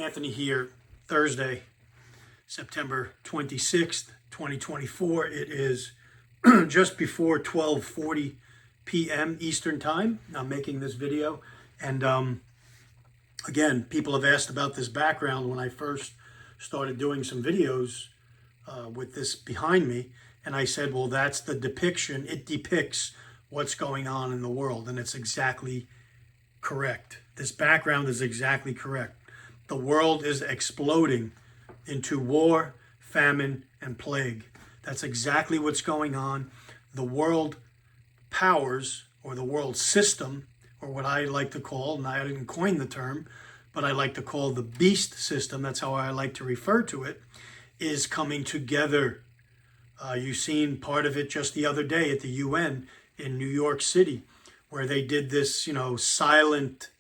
Anthony here, Thursday, September 26th, 2024. It is just before 12:40 p.m. Eastern Time. I'm making this video. And again, people have asked about this background when I first started doing some videos with this behind me. And I said, well, that's the depiction. It depicts what's going on in the world. And it's exactly correct. This background is exactly correct. The world is exploding into war, famine, and plague. That's exactly what's going on. The world powers, or the world system, or what I like to call, and I didn't coin the term, but I like to call the beast system, that's how I like to refer to it, is coming together. You've seen part of it just the other day at the UN in New York City, where they did this, silent,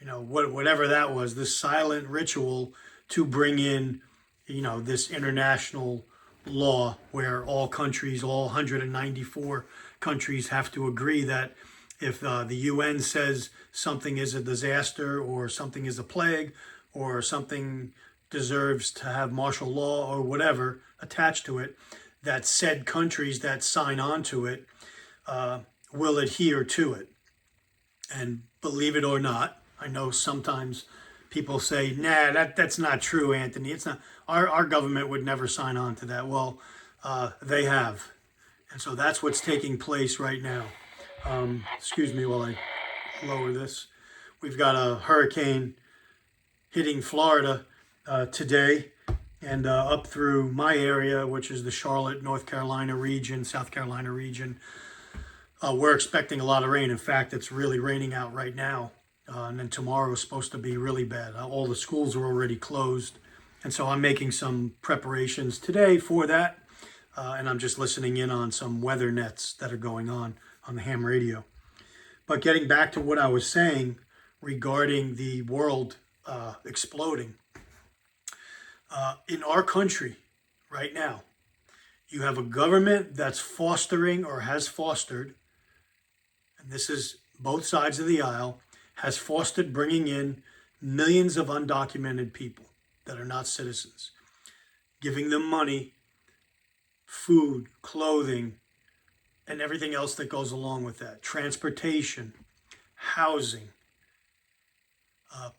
whatever that was, this silent ritual to bring in, this international law where all countries, all 194 countries have to agree that if the UN says something is a disaster or something is a plague or something deserves to have martial law or whatever attached to it, that said countries that sign on to it will adhere to it. And believe it or not, I know sometimes people say, nah, that's not true, Anthony. It's not. Our government would never sign on to that. Well, they have. And so that's what's taking place right now. Excuse me while I lower this. We've got a hurricane hitting Florida today and up through my area, which is the Charlotte, North Carolina region, South Carolina region. We're expecting a lot of rain. In fact, it's really raining out right now. And then tomorrow is supposed to be really bad. All the schools are already closed. And so I'm making some preparations today for that. And I'm just listening in on some weather nets that are going on the ham radio. But getting back to what I was saying regarding the world exploding. In our country right now, you have a government that's fostering or has fostered, and this is both sides of the aisle, has fostered bringing in millions of undocumented people that are not citizens, giving them money, food, clothing, and everything else that goes along with that. Transportation, housing,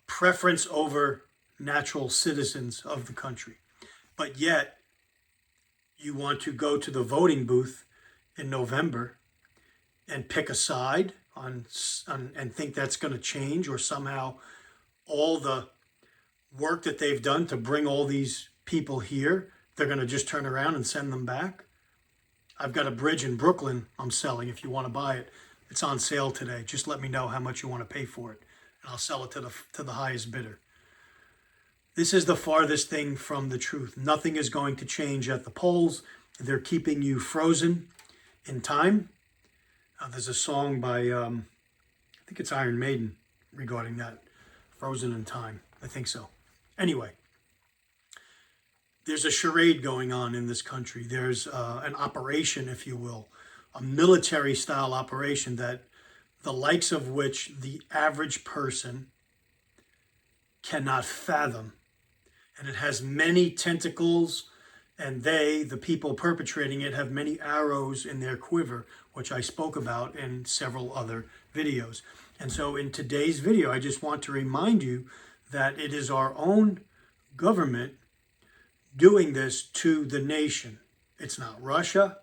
preference over natural citizens of the country. But yet, you want to go to the voting booth in November and pick a side and think that's going to change, or somehow all the work that they've done to bring all these people here, they're going to just turn around and send them back. I've got a bridge in Brooklyn I'm selling. If you want to buy it, it's on sale today. Just let me know how much you want to pay for it, and I'll sell it to the highest bidder. This is the farthest thing from the truth. Nothing is going to change at the polls. They're keeping you frozen in time. There's a song by, I think it's Iron Maiden, regarding that, Frozen in Time. I think so. Anyway, there's a charade going on in this country. There's an operation, if you will, a military-style operation that the likes of which the average person cannot fathom. And it has many tentacles, and the people perpetrating it, have many arrows in their quiver, which I spoke about in several other videos. And so in today's video, I just want to remind you that it is our own government doing this to the nation. It's not Russia,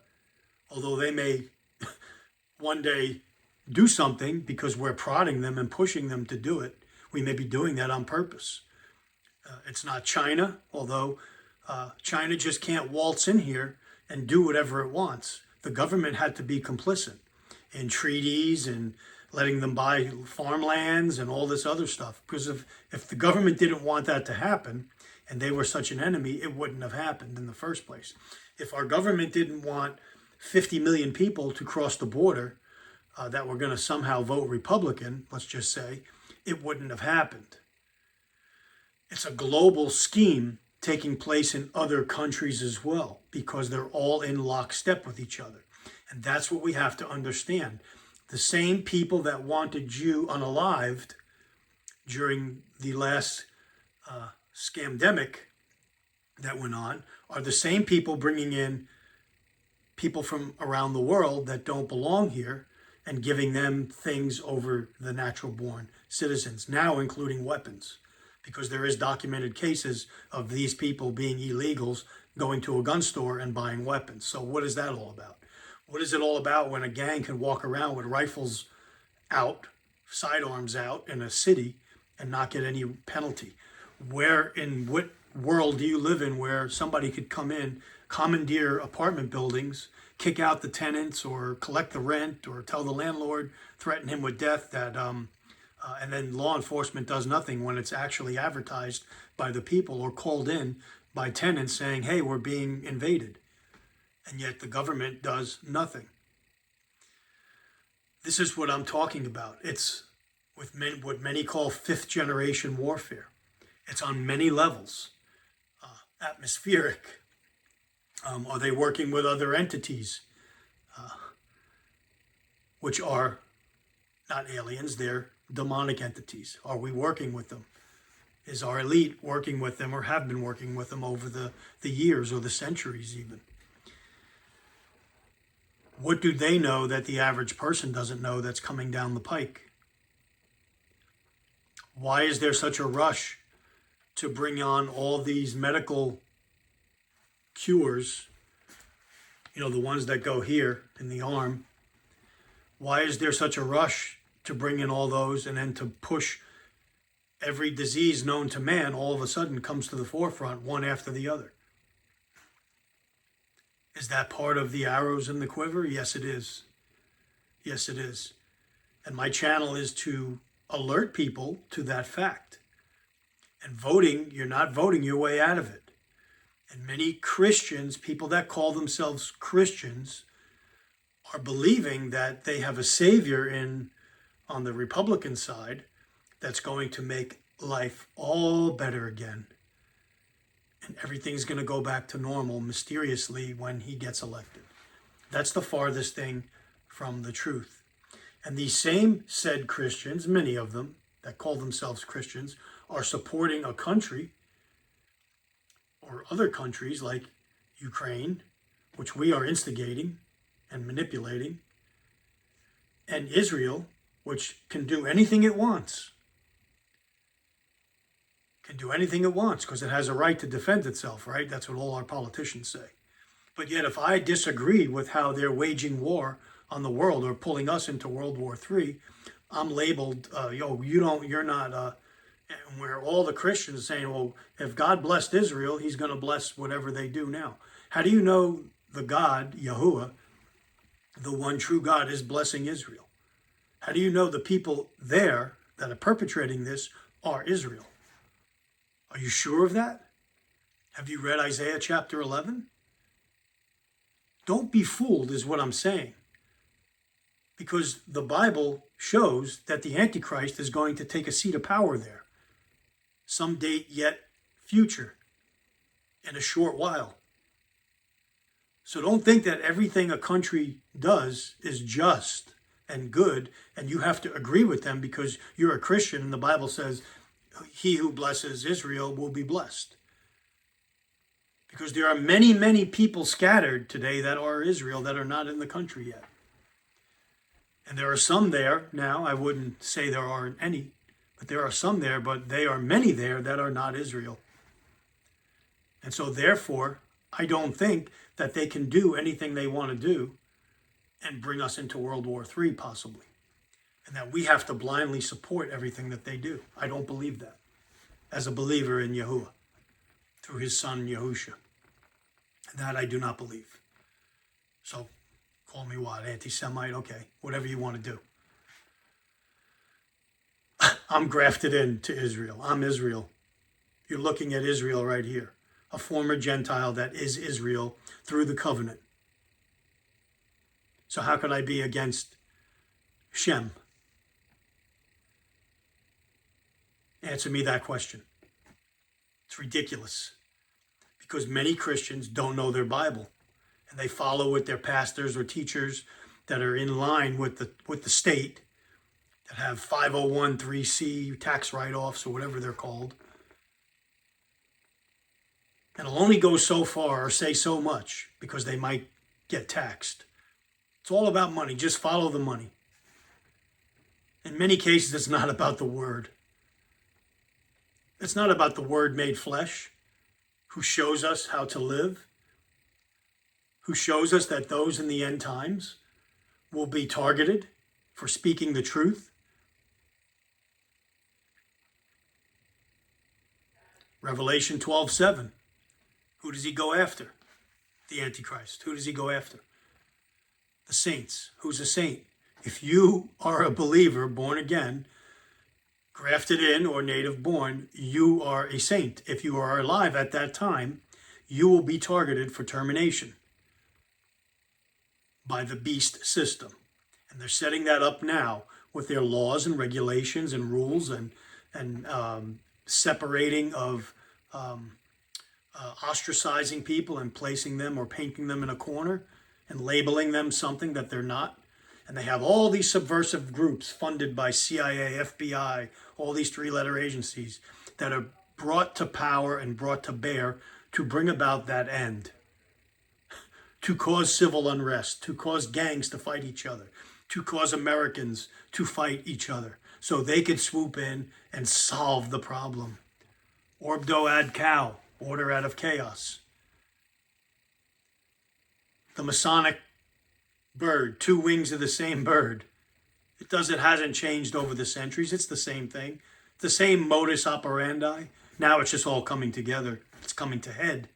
although they may one day do something because we're prodding them and pushing them to do it. We may be doing that on purpose. It's not China, although China just can't waltz in here and do whatever it wants. The government had to be complicit in treaties and letting them buy farmlands and all this other stuff. Because if the government didn't want that to happen, and they were such an enemy, it wouldn't have happened in the first place. If our government didn't want 50 million people to cross the border that were going to somehow vote Republican, let's just say, it wouldn't have happened. It's a global scheme taking place in other countries as well, because they're all in lockstep with each other. And that's what we have to understand. The same people that wanted you unalived during the last scamdemic that went on are the same people bringing in people from around the world that don't belong here and giving them things over the natural born citizens, now including weapons, because there is documented cases of these people being illegals going to a gun store and buying weapons. So what is that all about? What is it all about when a gang can walk around with rifles out, sidearms out in a city and not get any penalty? Where in what world do you live in where somebody could come in, commandeer apartment buildings, kick out the tenants or collect the rent or tell the landlord, threaten him with death, that and then law enforcement does nothing when it's actually advertised by the people or called in by tenants saying, hey, we're being invaded. And yet the government does nothing. This is what I'm talking about. It's with what many call fifth generation warfare. It's on many levels. Atmospheric. Are they working with other entities, which are not aliens, they're demonic entities? Are we working with them? Is our elite working with them or have been working with them over the years or the centuries even? What do they know that the average person doesn't know that's coming down the pike? Why is there such a rush to bring on all these medical cures, the ones that go here in the arm? Why is there such a rush to bring in all those and then to push every disease known to man all of a sudden comes to the forefront, one after the other? Is that part of the arrows in the quiver? Yes, it is. Yes, it is. And my channel is to alert people to that fact. And voting, you're not voting your way out of it. And many Christians, people that call themselves Christians, are believing that they have a savior on the Republican side that's going to make life all better again. And everything's going to go back to normal mysteriously when he gets elected. That's the farthest thing from the truth. And these same said Christians, many of them that call themselves Christians, are supporting a country or other countries like Ukraine, which we are instigating and manipulating, and Israel, which can do anything it wants. Can do anything it wants because it has a right to defend itself, right? That's what all our politicians say. But yet if I disagree with how they're waging war on the world or pulling us into World War III, I'm labeled, you're not, where all the Christians are saying, well, if God blessed Israel, he's going to bless whatever they do now. How do you know the God, Yahuwah, the one true God, is blessing Israel? How do you know the people there that are perpetrating this are Israel? Are you sure of that? Have you read Isaiah chapter 11? Don't be fooled is what I'm saying. Because the Bible shows that the Antichrist is going to take a seat of power there. Some date yet future, in a short while. So don't think that everything a country does is just and good, and you have to agree with them because you're a Christian and the Bible says, he who blesses Israel will be blessed. Because there are many, many people scattered today that are Israel that are not in the country yet. And there are some there now. I wouldn't say there aren't any, but there are some there, but there are many there that are not Israel. And so therefore, I don't think that they can do anything they want to do and bring us into World War III possibly. And that we have to blindly support everything that they do. I don't believe that as a believer in Yahuwah through his son Yahusha. That I do not believe. So call me what? Anti-Semite? Okay, whatever you want to do. I'm grafted into Israel. I'm Israel. You're looking at Israel right here. A former Gentile that is Israel through the covenant. So how could I be against Shem? Answer me that question. It's ridiculous because many Christians don't know their Bible and they follow with their pastors or teachers that are in line with the state that have 501(c) tax write-offs or whatever they're called. And it'll only go so far or say so much because they might get taxed. It's all about money. Just follow the money. In many cases, it's not about the Word. It's not about the Word made flesh, who shows us how to live, who shows us that those in the end times will be targeted for speaking the truth. Revelation 12:7. Who does he go after? The Antichrist. Who does he go after? The saints. Who's a saint? If you are a believer, born again, grafted in or native born, you are a saint. If you are alive at that time, you will be targeted for termination by the beast system. And they're setting that up now with their laws and regulations and rules and separating of ostracizing people and placing them or painting them in a corner and labeling them something that they're not. And they have all these subversive groups funded by CIA, FBI, all these three-letter agencies that are brought to power and brought to bear to bring about that end, to cause civil unrest, to cause gangs to fight each other, to cause Americans to fight each other so they could swoop in and solve the problem. Orbdo ad chao, order out of chaos. The Masonic bird, two wings of the same bird. It hasn't changed over the centuries. It's the same thing. The same modus operandi. Now it's just all coming together. It's coming to head.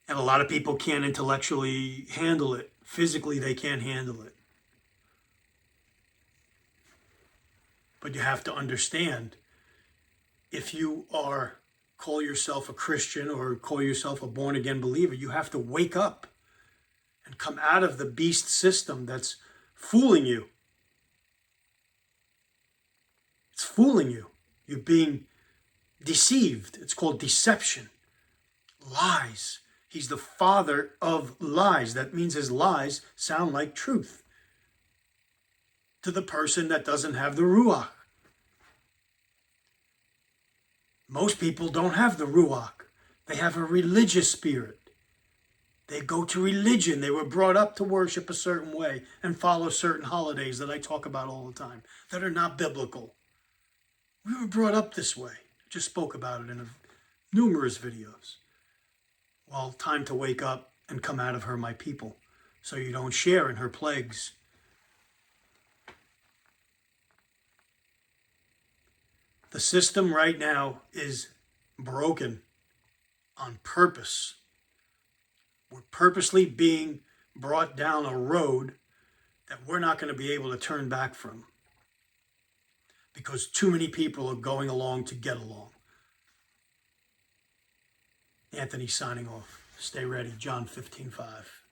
And a lot of people can't intellectually handle it. Physically, they can't handle it. But you have to understand, if you call yourself a Christian or call yourself a born-again believer, you have to wake up and come out of the beast system that's fooling you. It's fooling you. You're being deceived. It's called deception. Lies. He's the father of lies. That means his lies sound like truth to the person that doesn't have the Ruach. Most people don't have the Ruach. They have a religious spirit. They go to religion. They were brought up to worship a certain way and follow certain holidays that I talk about all the time that are not biblical. We were brought up this way. I just spoke about it in numerous videos. Well, time to wake up and come out of her, my people, so you don't share in her plagues. The system right now is broken on purpose. We're purposely being brought down a road that we're not going to be able to turn back from because too many people are going along to get along. Anthony signing off. Stay ready. John 15:5.